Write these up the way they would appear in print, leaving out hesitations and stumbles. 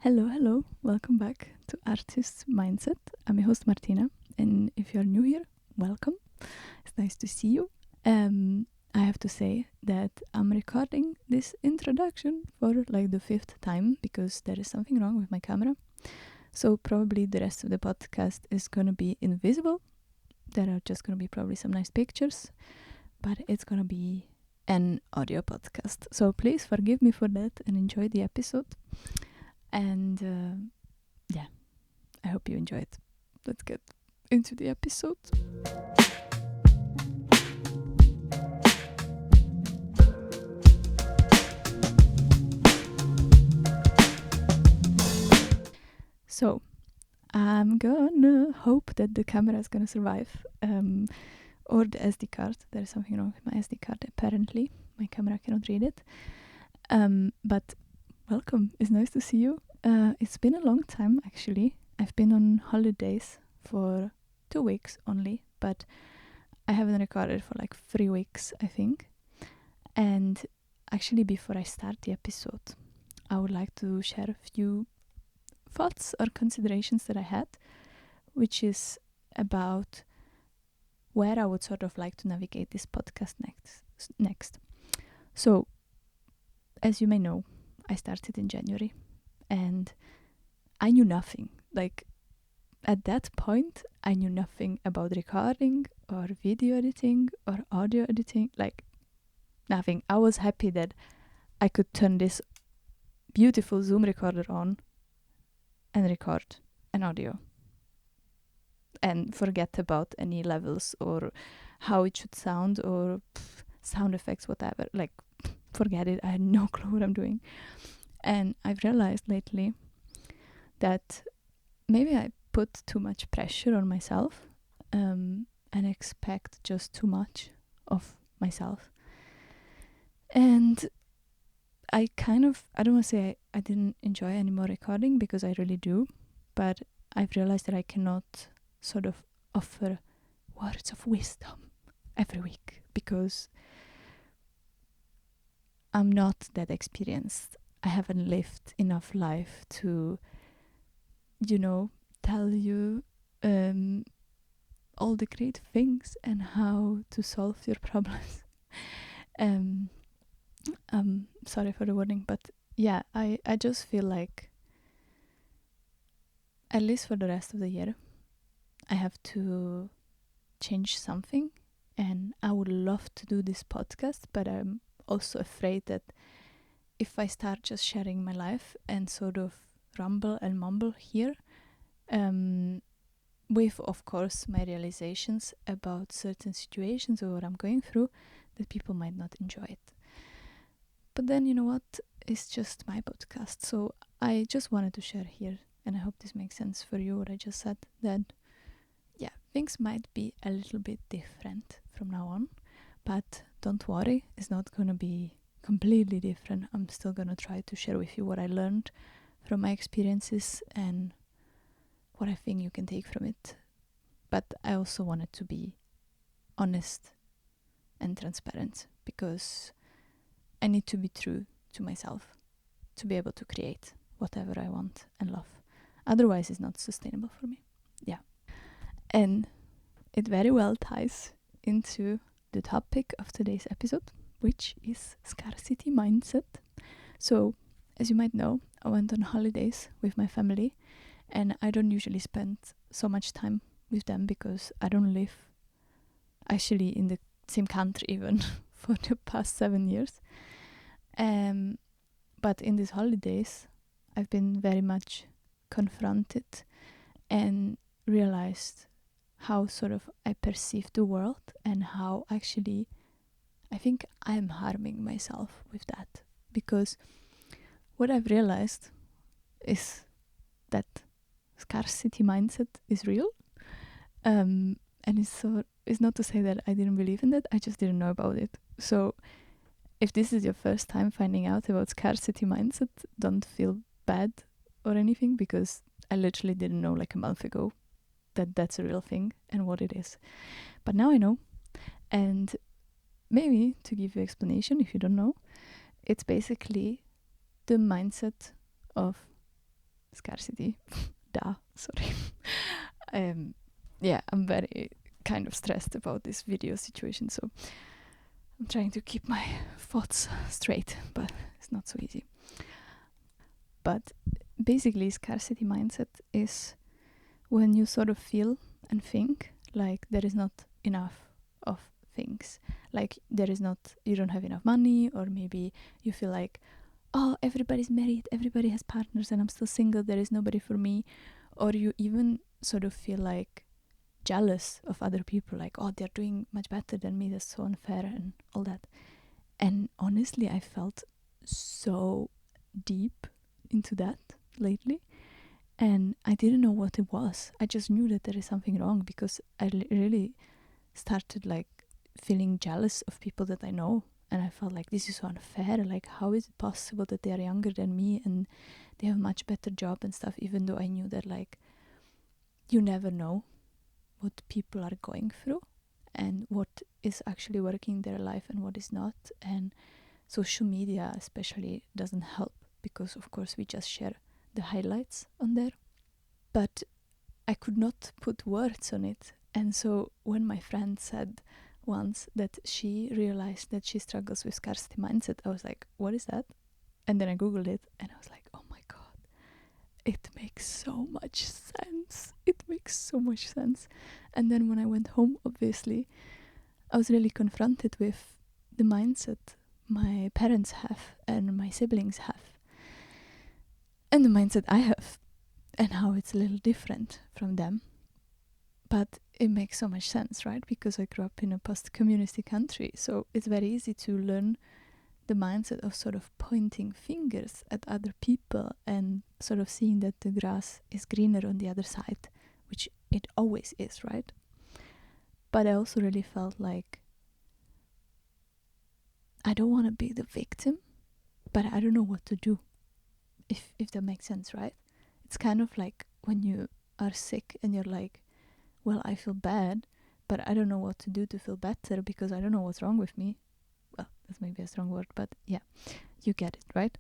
Hello, welcome back to Artist Mindset. I'm your host Martina, and if you're new here, welcome. It's nice to see you. I have to say that I'm recording this introduction for like the 5th time because there is something wrong with my camera. So probably the rest of the podcast is gonna be invisible. There are just gonna be probably some nice pictures, but it's gonna be an audio podcast. So please forgive me for that and enjoy the episode. And I hope you enjoy it. Let's get into the episode. So, I'm gonna hope that the camera is gonna survive, or the SD card. There's something wrong with my SD card, apparently. My camera cannot read it. But welcome, it's nice to see you. It's been a long time, actually. I've been on holidays for 2 weeks only, but I haven't recorded for like 3 weeks, I think. And actually, before I start the episode, I would like to share a few thoughts or considerations that I had, which is about where I would sort of like to navigate this podcast next. So, as you may know, I started in January and I knew nothing. Like, at that point, I knew nothing about recording or video editing or audio editing, like nothing. I was happy that I could turn this beautiful Zoom recorder on and record an audio and forget about any levels or how it should sound or sound effects, whatever. Like, forget it. I had no clue what I'm doing. And I've realized lately that maybe I put too much pressure on myself and expect just too much of myself. And I don't want to say I didn't enjoy any more recording, because I really do, but I've realized that I cannot sort of offer words of wisdom every week because I'm not that experienced. I haven't lived enough life to, tell you all the great things and how to solve your problems. Sorry for the wording, but yeah, I just feel like, at least for the rest of the year, I have to change something, and I would love to do this podcast, but I'm also afraid that if I start just sharing my life and sort of rumble and mumble here, with, of course, my realizations about certain situations or what I'm going through, that people might not enjoy it. But then, you know what? It's just my podcast. So I just wanted to share here, and I hope this makes sense for you, what I just said, that, yeah, things might be a little bit different from now on, but don't worry, it's not going to be completely different. I'm still going to try to share with you what I learned from my experiences and what I think you can take from it. But I also wanted to be honest and transparent, because I need to be true to myself to be able to create whatever I want and love. Otherwise, it's not sustainable for me. Yeah. And it very well ties into the topic of today's episode, which is scarcity mindset. So, as you might know, I went on holidays with my family, and I don't usually spend so much time with them because I don't live actually in the same country even for the past 7 years. But in these holidays, I've been very much confronted and realized how sort of I perceive the world and how actually I think I'm harming myself with that. Because what I've realized is that scarcity mindset is real. And it's not to say that I didn't believe in it, I just didn't know about it. So if this is your first time finding out about scarcity mindset, don't feel bad or anything, because I literally didn't know like a month ago that that's a real thing and what it is. But now I know. And maybe to give you explanation, if you don't know, it's basically the mindset of scarcity. Sorry. I'm very kind of stressed about this video situation, so I'm trying to keep my thoughts straight, but it's not so easy. But basically, scarcity mindset is when you sort of feel and think like there is not enough of things. Like you don't have enough money, or maybe you feel like, oh, everybody's married, everybody has partners, and I'm still single, there is nobody for me. Or you even sort of feel like jealous of other people, like, oh, they're doing much better than me, that's so unfair, and all that. And honestly, I felt so deep into that lately, and I didn't know what it was. I just knew that there is something wrong, because I really started like feeling jealous of people that I know, and I felt like this is so unfair. Like, how is it possible that they are younger than me and they have a much better job and stuff, even though I knew that, like, you never know what people are going through and what is actually working in their life and what is not. And social media especially doesn't help, because of course we just share the highlights on there, but I could not put words on it. And so when my friend said once that she realized that she struggles with scarcity mindset, I was like, what is that? And then I googled it, and I was like, oh my god, it makes so much sense. It makes so much sense. And then when I went home, obviously, I was really confronted with the mindset my parents have and my siblings have, and the mindset I have, and how it's a little different from them. But it makes so much sense, right? Because I grew up in a post-communist country, so it's very easy to learn the mindset of sort of pointing fingers at other people and sort of seeing that the grass is greener on the other side, which it always is, right? But I also really felt like I don't want to be the victim, but I don't know what to do, if that makes sense, right? It's kind of like when you are sick and you're like, well, I feel bad, but I don't know what to do to feel better, because I don't know what's wrong with me. Well, that's maybe a strong word, but yeah, you get it, right?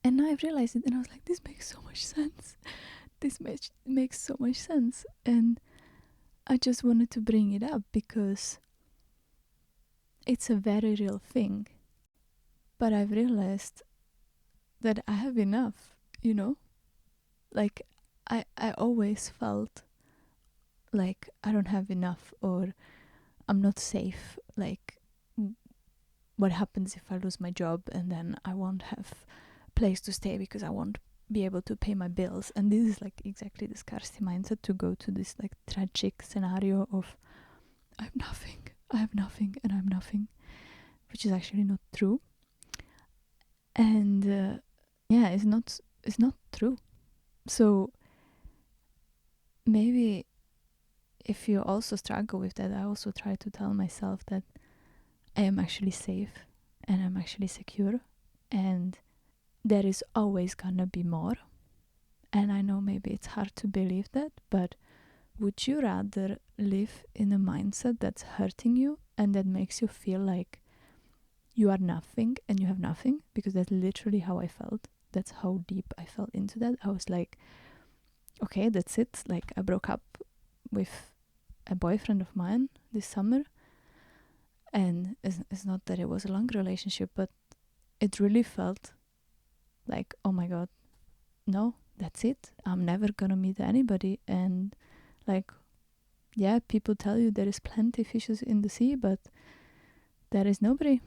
And now I've realized it, and I was like, this makes so much sense. This makes so much sense. And I just wanted to bring it up because it's a very real thing. But I've realized that I have enough, you know? Like, I always felt like I don't have enough, or I'm not safe. Like, what happens if I lose my job and then I won't have a place to stay because I won't be able to pay my bills? And this is like exactly the scarcity mindset, to go to this like tragic scenario of I have nothing, and I have nothing, which is actually not true. And it's not true. So maybe if you also struggle with that, I also try to tell myself that I am actually safe and I'm actually secure, and there is always gonna be more. And I know maybe it's hard to believe that, but would you rather live in a mindset that's hurting you and that makes you feel like you are nothing and you have nothing? Because that's literally how I felt. That's how deep I felt into that. I was like, okay, that's it. Like, I broke up with a boyfriend of mine this summer, and it's not that it was a long relationship, but it really felt like, oh my god, no, that's it. I'm never gonna meet anybody. And like, yeah, people tell you there is plenty fishes in the sea, but there is nobody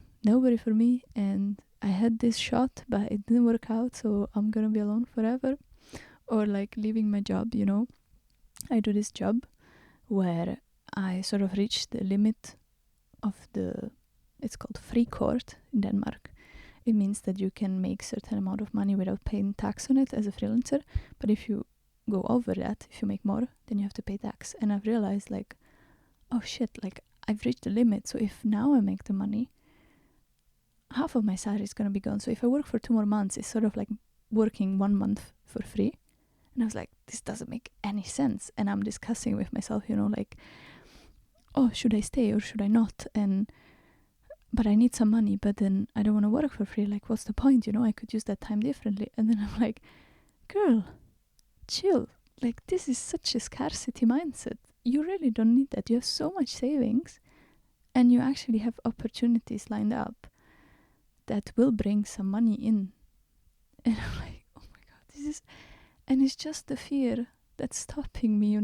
for me. And I had this shot, but it didn't work out, so I'm gonna be alone forever. Or like leaving my job, you know. I do this job where I sort of reached the limit of it's called free court in Denmark. It means that you can make certain amount of money without paying tax on it as a freelancer. But if you go over that, if you make more, then you have to pay tax. And I've realized like, oh shit, like I've reached the limit. So if now I make the money, half of my salary is going to be gone. So if I work for 2 more months, it's sort of like working 1 month for free. And I was like, this doesn't make any sense. And I'm discussing with myself, you know, like, oh, should I stay or should I not? But I need some money, but then I don't want to work for free. Like, what's the point? You know, I could use that time differently. And then I'm like, girl, chill. Like, this is such a scarcity mindset. You really don't need that. You have so much savings, and you actually have opportunities lined up that will bring some money in. And I'm like, oh my god, this is... And it's just the fear that's stopping me,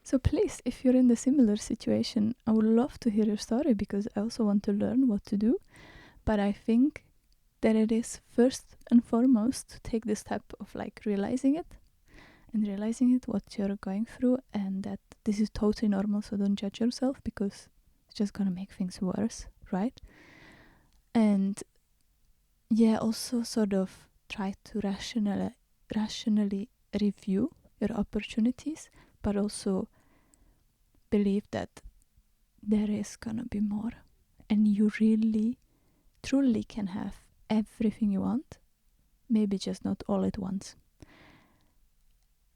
So please, if you're in the similar situation, I would love to hear your story, because I also want to learn what to do. But I think that it is first and foremost to take the step of like realizing it, what you're going through, and that this is totally normal. So don't judge yourself, because it's just gonna make things worse, right? And yeah, also sort of try to rationally review your opportunities, but also believe that there is gonna be more, and you really truly can have everything you want, maybe just not all at once.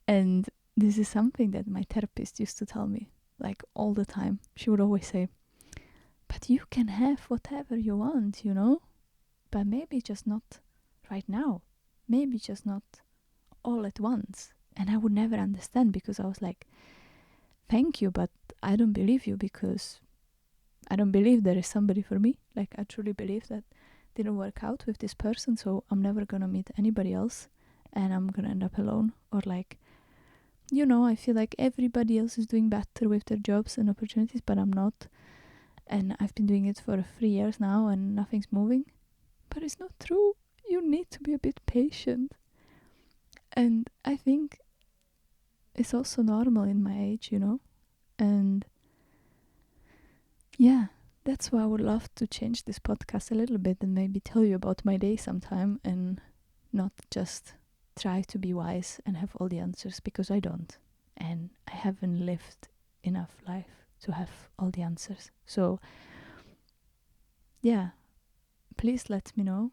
And this is something that my therapist used to tell me, like, all the time. She would always say, but you can have whatever you want, but maybe just not right now, maybe just not all at once. And I would never understand, because I was like, thank you, but I don't believe you, because I don't believe there is somebody for me. Like, I truly believe that didn't work out with this person, so I'm never gonna meet anybody else, and I'm gonna end up alone. Or like, I feel like everybody else is doing better with their jobs and opportunities, but I'm not. And I've been doing it for 3 years now, and nothing's moving. But it's not true. You need to be a bit patient. And I think it's also normal in my age, And yeah, that's why I would love to change this podcast a little bit and maybe tell you about my day sometime, and not just try to be wise and have all the answers, because I don't. And I haven't lived enough life to have all the answers. So yeah, please let me know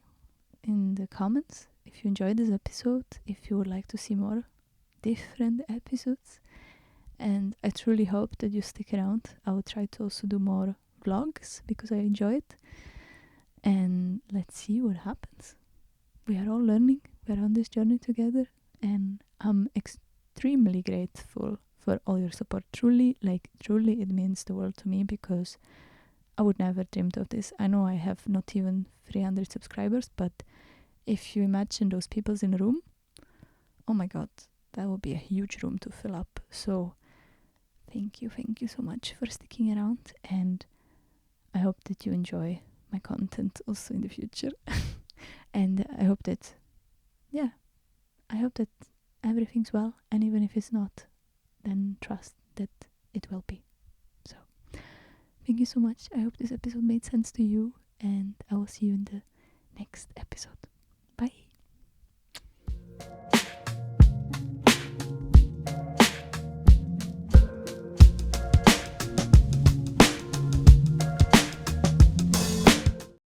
in the comments if you enjoyed this episode, if you would like to see more different episodes. And I truly hope that you stick around. I will try to also do more vlogs, because I enjoy it. And let's see what happens. We are all learning. We are on this journey together. And I'm extremely grateful for all your support. Truly, it means the world to me, because I would never dreamed of this. I know I have not even 300 subscribers, but if you imagine those people in a room, oh my god, that would be a huge room to fill up. So thank you so much for sticking around, and I hope that you enjoy my content also in the future. And I hope that everything's well, and even if it's not, then trust that it will be. So thank you so much. I hope this episode made sense to you, and I will see you in the next episode.